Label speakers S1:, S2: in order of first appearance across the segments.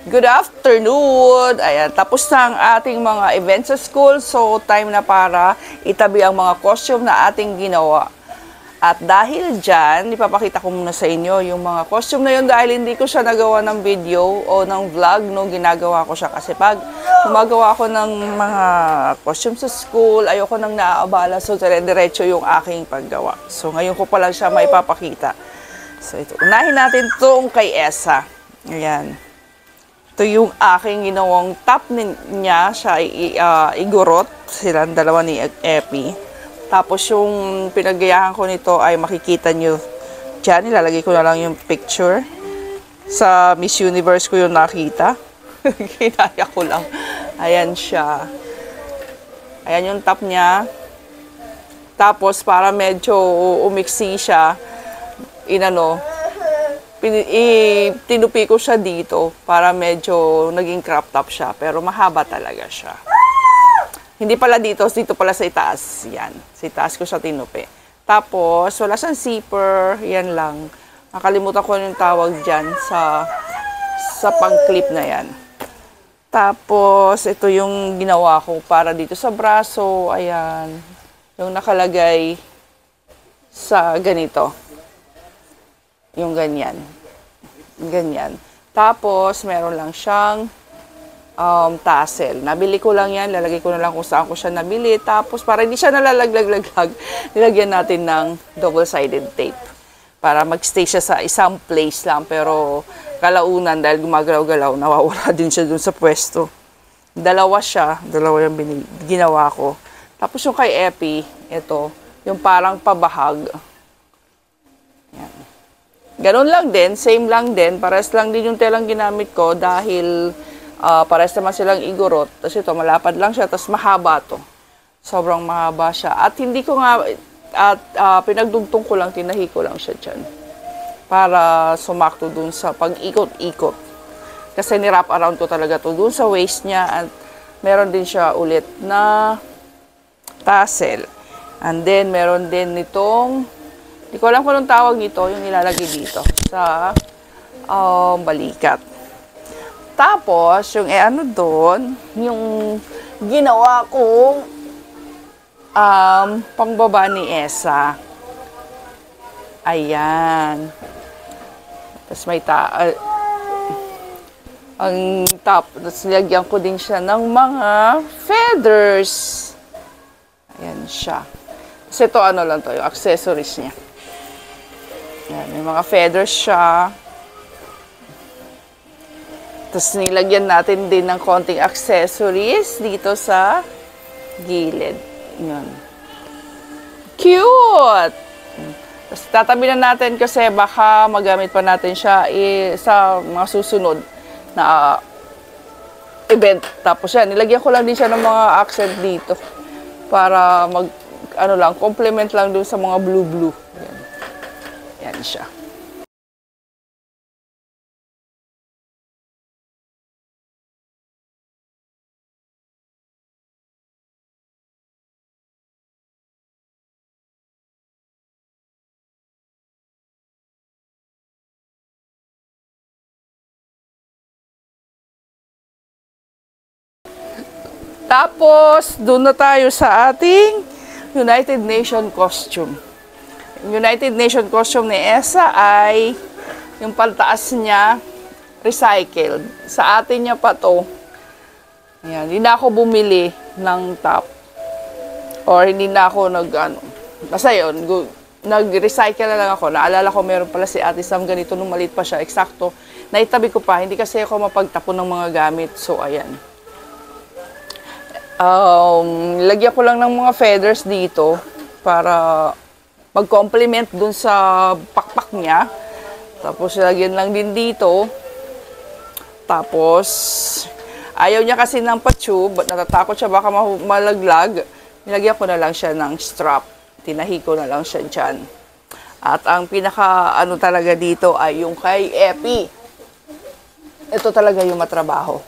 S1: Good afternoon! Ayan, tapos na ang ating mga events sa school. So, time na para itabi ang mga costume na ating ginawa. At dahil dyan, ipapakita ko muna sa inyo yung mga costume na yun dahil hindi ko siya nagawa ng video o ng vlog, no, ginagawa ko siya. Kasi pag gumagawa ko ng mga costume sa school, ayoko nang naaabala. So, dire-diretso yung aking paggawa. So, ngayon ko pa lang siya maipapakita. So, ito. Unahin natin itong kay Esa. Ayan. Ito yung aking ginawang top niya, siya igurot, silang dalawa ni Epi. Tapos yung pinagayahan ko nito ay makikita nyo dyan, ilalagay ko na lang yung picture. Sa Miss Universe ko yung nakita. Kinaya ko lang. Ayan siya. Ayan yung top niya. Tapos para medyo umiksi siya, tinupi ko siya dito para medyo naging crop top siya. Pero mahaba talaga siya. Hindi pala dito pala sa itaas. Yan. Sa itaas ko siya tinupi. Tapos, wala siyang zipper. Yan lang. Nakalimutan ko yung tawag dyan sa pang-clip na yan. Tapos, ito yung ginawa ko para dito sa braso. Ayan. Yung nakalagay sa ganito. Yung ganyan. Ganyan. Tapos, meron lang siyang tassel. Nabili ko lang yan. Lalagay ko na lang kung saan ko siya nabili. Tapos, para hindi siya nalalaglag, nilagyan natin ng double-sided tape. Para magstay siya sa isang place lang. Pero, kalaunan, dahil gumagalaw-galaw, nawawala din siya dun sa pwesto. Dalawa yung ginawa ko. Tapos, yung kay Epi, ito, yung parang pabahag. Yan. Ganun lang din, same lang din, pares lang din yung telang ginamit ko dahil pares naman silang igurot. Tapos ito, malapad lang siya, tapos mahaba to. Sobrang mahaba siya. At hindi ko nga, pinagdugtong ko lang, tinahi ko lang siya dyan. Para sumakto dun sa pag-ikot-ikot. Kasi ni-wrap around ko talaga to dun sa waist niya. At meron din siya ulit na tassel. And then, meron din nitong, hindi ko alam kung anong tawag nito, yung nilalagay dito sa balikat. Tapos, yung doon, yung ginawa kong pangbaba ni Esa. Ayan. Tapos may ang top. Tapos nilagyan ko din siya ng mga feathers. Ayan siya. Kasi ito lang to, yung accessories niya. Ayan, may mga feathers siya. Tapos nilagyan natin din ng konting accessories dito sa gilid. Ayan. Cute! Tapos tatabi na natin kasi baka magamit pa natin siya sa mga susunod na event. Tapos yan, nilagyan ko lang din siya ng mga accent dito para complement lang dun sa mga blue-blue. Yan. Yan siya. Tapos, doon na tayo sa ating United Nation costume. Yung United Nation costume ni Esa ay yung paltaas niya recycled. Sa atin niya pa to. Ayan, hindi na ako bumili ng top. Or hindi na ako basta yun, nag-recycle na lang ako. Naalala ko meron pala si Ate Sam ganito nung maliit pa siya. Eksakto. Naitabi ko pa. Hindi kasi ako mapagtapon ng mga gamit. So, ayan. Lagyan ko lang ng mga feathers dito para mag-complement dun sa pakpak niya. Tapos lagyan lang din dito. Tapos ayaw niya kasi ng pa-tube, natatakot siya baka malaglag. Nilagyan ko na lang siya ng strap. Tinahi ko na lang siya dyan. At ang pinaka talaga dito ay yung kay Epi. Ito talaga yung matrabaho.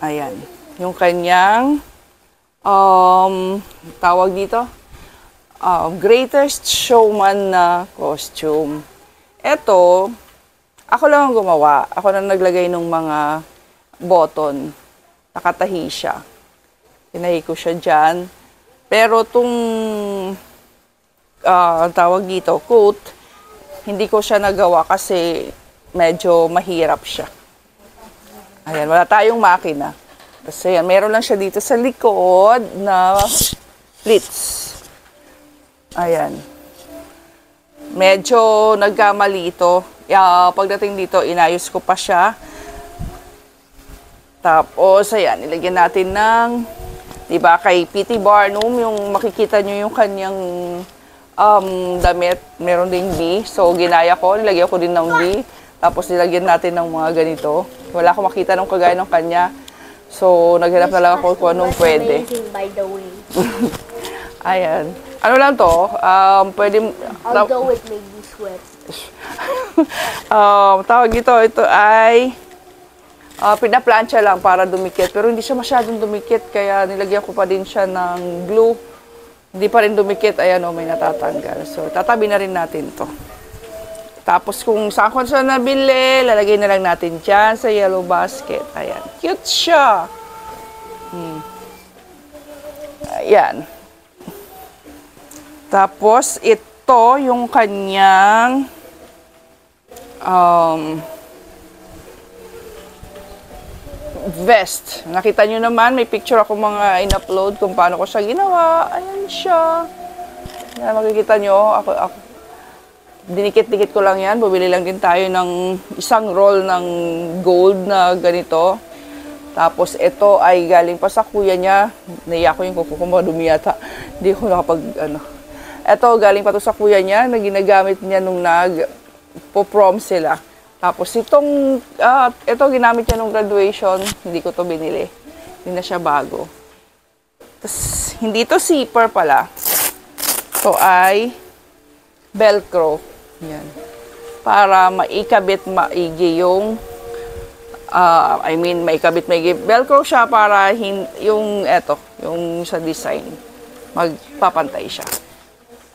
S1: Ayan. Yung kanyang tawag dito Greatest Showman na costume. Ito Ako lang ang gumawa. Ako na naglagay ng mga button. Nakatahi siya. Tinahi ko siya dyan. Pero itong tawag dito, coat, hindi ko siya nagawa kasi medyo mahirap siya. Ayan, wala tayong makina. Kasi yan, meron lang siya dito sa likod na pleats. Ayan. Medyo nagkamali ito. Pagdating dito, inayos ko pa siya. Tapos, ayan, nilagyan natin ng, di ba, kay P.T. Barnum, yung makikita nyo yung kanyang damit, meron ding B. So, ginaya ko, nilagyan ko din ng B. Tapos, nilagyan natin ng mga ganito. Wala akong makita ng kagaya ng kanya. So, naghanap na lang ako kung anong pwede.
S2: Amazing, by the way.
S1: Ayan. Ano lang to? Pwede...
S2: Although it made me sweat.
S1: Tawag ito ay pinaplansya lang para dumikit. Pero hindi siya masyadong dumikit, kaya nilagyan ko pa din siya ng glue. Hindi pa rin dumikit. Ayan o, may natatanggal. So, tatabi na rin natin to. Tapos kung saan ko siya nabili, lalagay na lang natin dyan sa yellow basket. Ayan. Cute siya. Ayan. Tapos, ito yung kanyang vest. Nakita nyo naman, may picture ako mga in-upload kung paano ko siya ginawa. Ayan siya. Ayan, makikita nyo. Ako, dinikit-dikit ko lang yan. Bumili lang din tayo ng isang roll ng gold na ganito. Tapos, ito ay galing pa sa kuya niya. Naiya ko yung kuko ko, madumi yata. Hindi ko nakapag, Ito, galing pa to sa kuya niya na ginagamit niya nung nag-prom sila. Tapos, ito ginamit niya nung graduation. Hindi ko to binili. Hindi na siya bago. Tapos, hindi to zipper pala. Ito ay Velcro. Yan. Para maikabit maigi yung maikabit maigi. Velcro siya para yung sa design. Magpapantay siya.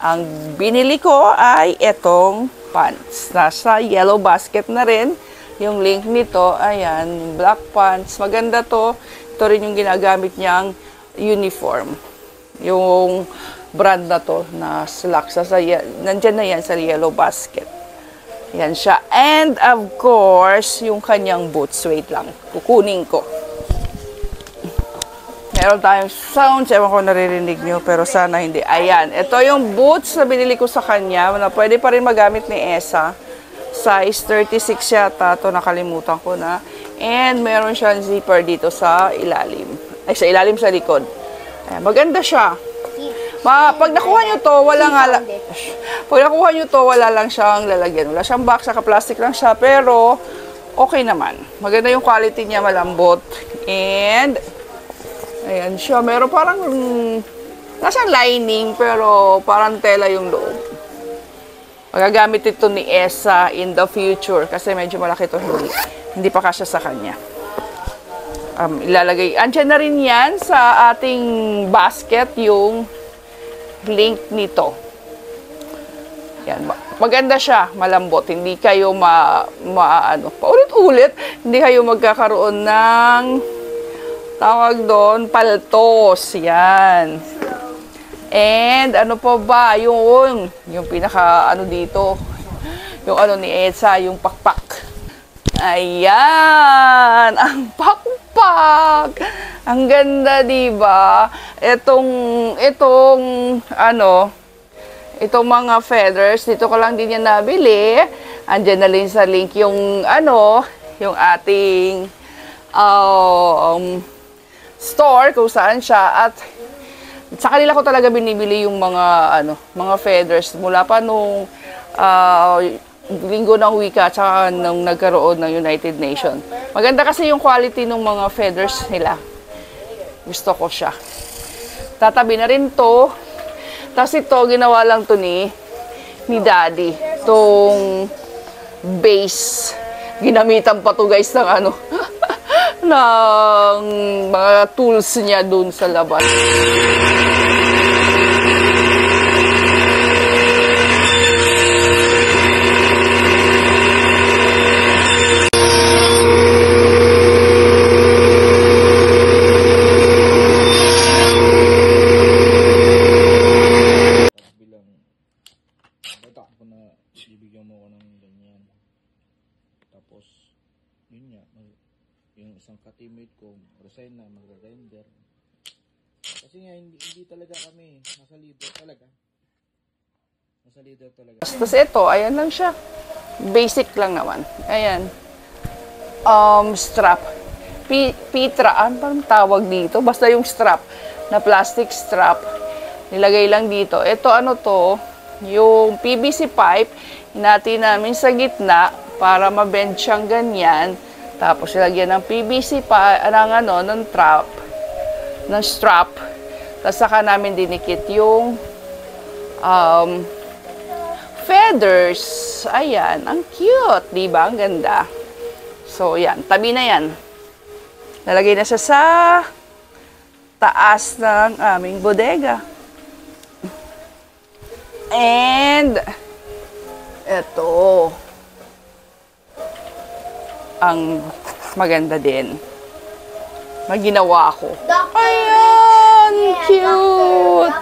S1: Ang binili ko ay itong pants. Nasa yellow basket na rin. Yung link nito, ayan, black pants. Maganda to. Ito rin yung ginagamit niyang uniform. Yung brand na to, na slacks. Nandyan na yan sa yellow basket. Yan siya. And of course, yung kanyang boots. Wait lang. Kukunin ko. Meron tayong sounds. Ewan ko naririnig nyo, pero sana hindi. Ayan. Ito yung boots na binili ko sa kanya. Na pwede pa rin magamit ni Esa. Size 36 yata. Ito nakalimutan ko na. And meron siyang zipper dito sa ilalim. Ay, sa ilalim sa likod. Ayan. Maganda siya. Pag nakuha nyo to, wala lang siyang lalagyan. Wala siyang box, saka plastic lang siya. Pero, okay naman. Maganda yung quality niya, malambot. And, ayan siya. Meron parang, nasa lining, pero parang tela yung loob. Magagamit ito ni Esa in the future. Kasi medyo malaki ito. Hindi pa kasya sa kanya. Ilalagay. Andiyan na rin yan sa ating basket yung link nito. Yan. Maganda siya, malambot. Hindi kayo paulit-ulit, hindi kayo magkakaroon ng tawag doon, paltos. Yan. And ano pa ba? Yung pinaka dito. Yung ni Esa, yung pakpak. Ayan! Ang pakpak! Ang ganda, diba? Itong mga feathers, dito ko lang din yan nabili. Andyan na rin sa link yung ating store kung saan siya. At sa kanila ko talaga binibili yung mga feathers mula pa nung linggo ng wika at saka nung nagkaroon ng United Nations. Maganda kasi yung quality ng mga feathers nila. Gusto ko siya. Tatabi na rin to. Tapos ito, ginawa lang to ni Daddy. Itong base. Ginamitan pa to guys ng ng mga tools niya dun sa labas.
S3: Yun nga, yung isang ka-teammate ko, resign na, magre-render. Kasi nga, hindi talaga kami, nasa leader talaga. Nasa leader talaga.
S1: Tapos ito, ayan lang siya. Basic lang naman. Ayan. Strap. Pitra, ano parang tawag dito? Basta yung strap, na plastic strap. Nilagay lang dito. Ito ano to, yung PVC pipe, hinati namin sa gitna para mabend siyang ganyan. Tapos ilagyan ng PVC pa, ng strap. Tapos saka namin dinikit yung feathers. Ayan, ang cute, di ba? Ang ganda. So, yan, tabi na yan. Nalagay na siya sa taas ng aming bodega. And, eto, ang maganda din. Maginawa ko. Ayan, cute.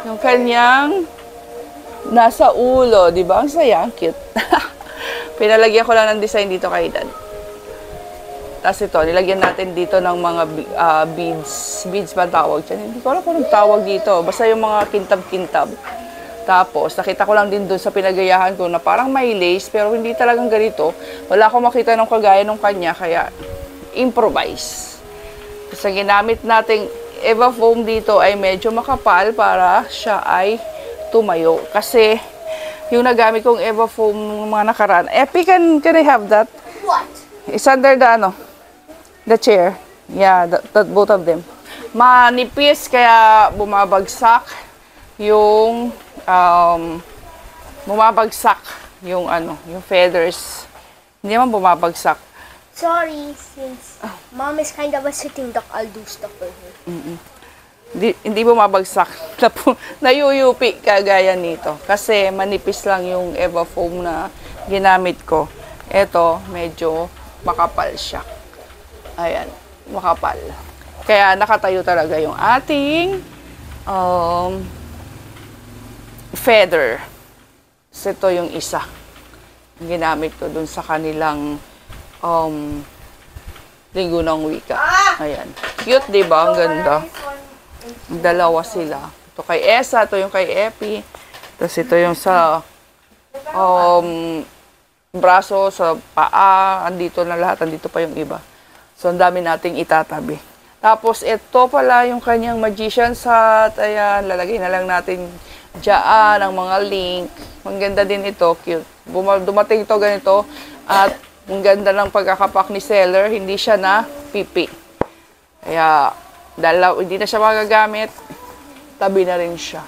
S1: Yung kanyang nasa ulo, di ba? Ang saya, ang cute. Pinalagyan ko lang ng design dito kay Dad. Tapos ito, nilagyan natin dito ng mga beads. Beads ba tawag dyan? Hindi ko alam kung tawag dito. Basta yung mga kintab-kintab. Tapos, nakita ko lang din doon sa pinagayahan ko na parang may lace, pero hindi talagang ganito. Wala akong makita ng kagaya ng kanya, kaya improvise. Tapos, ang ginamit nating Eva foam dito ay medyo makapal para siya ay tumayo. Kasi, yung nagamit kong Eva foam ng mga nakaraan. Epi, can I have that?
S2: What?
S1: It's under the chair. Yeah, both of them. Manipis, kaya bumabagsak yung yung feathers. Hindi naman bumabagsak.
S2: Sorry, since Mom is kind of a sitting duck, I'll do stuff for her.
S1: Hindi bumabagsak. Nayuyupi kagaya nito. Kasi manipis lang yung Eva foam na ginamit ko. Ito, medyo makapal siya. Ayan, makapal. Kaya nakatayo talaga yung ating feather. So, ito yung isa. Ginamit ko dun sa kanilang linggo ng wika. Ayan. Cute, diba? Ang ganda. Dalawa sila. Ito kay Esa, ito yung kay Epi. Tapos ito yung sa braso, sa paa. Andito na lahat. Andito pa yung iba. So, ang dami nating itatabi. Tapos, ito pala yung kanyang magician's hat. Ayan, lalagay na lang natin dyan ang mga link. Ang ganda din ito, cute. Dumating ito ganito. At, ang ganda ng pagkakapak ni seller, hindi siya na pipi. Kaya, hindi na siya magagamit. Tabi na rin siya.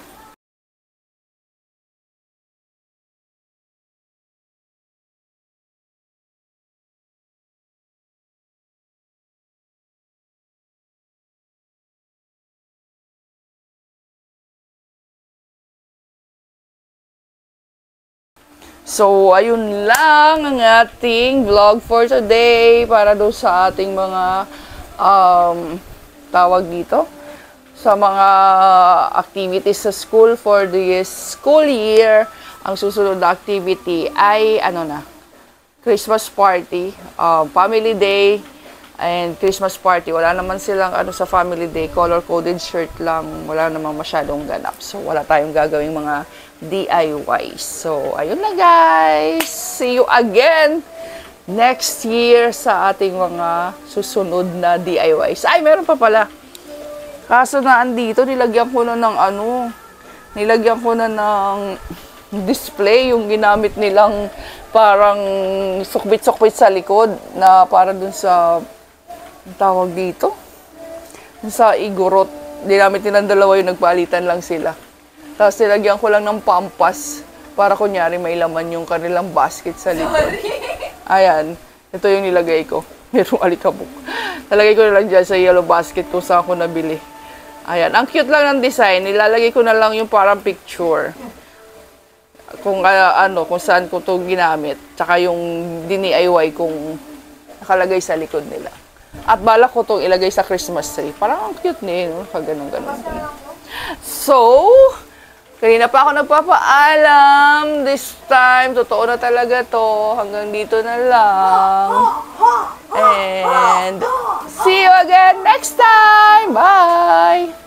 S1: So, ayun lang ang ating vlog for today para doon sa ating mga tawag dito sa mga activities sa school for this school year. Ang susunod na activity ay Christmas party, family day, and Christmas party. Wala naman silang sa family day, color-coded shirt lang. Wala namang masyadong ganap. So, wala tayong gagawing mga DIYs. So, ayun na guys. See you again next year sa ating mga susunod na DIYs. Ay, meron pa pala. Kaso na andito, nilagyan ko na ng display yung ginamit nilang parang sukbit-sukbit sa likod na para dun sa tawag dito. Sa igorot. Ginamit nilang dalawa yung nagpalitan lang sila. Tapos nilagyan ko lang ng pampas para kunyari may laman yung kanilang basket sa likod. Ayan. Ito yung nilagay ko. Merong alikabok. Nalagay ko na lang dyan sa yellow basket kung saan ko nabili. Ayan. Ang cute lang ng design. Nilalagay ko na lang yung parang picture. Kung kung saan ko ito ginamit. Tsaka yung DIY kong nakalagay sa likod nila. At balak ko itong ilagay sa Christmas tree. Parang ang cute niya, no? Ganun. So, Kanina pa ako nagpapaalam. This time, totoo na talaga to. Hanggang dito na lang. And see you again next time. Bye!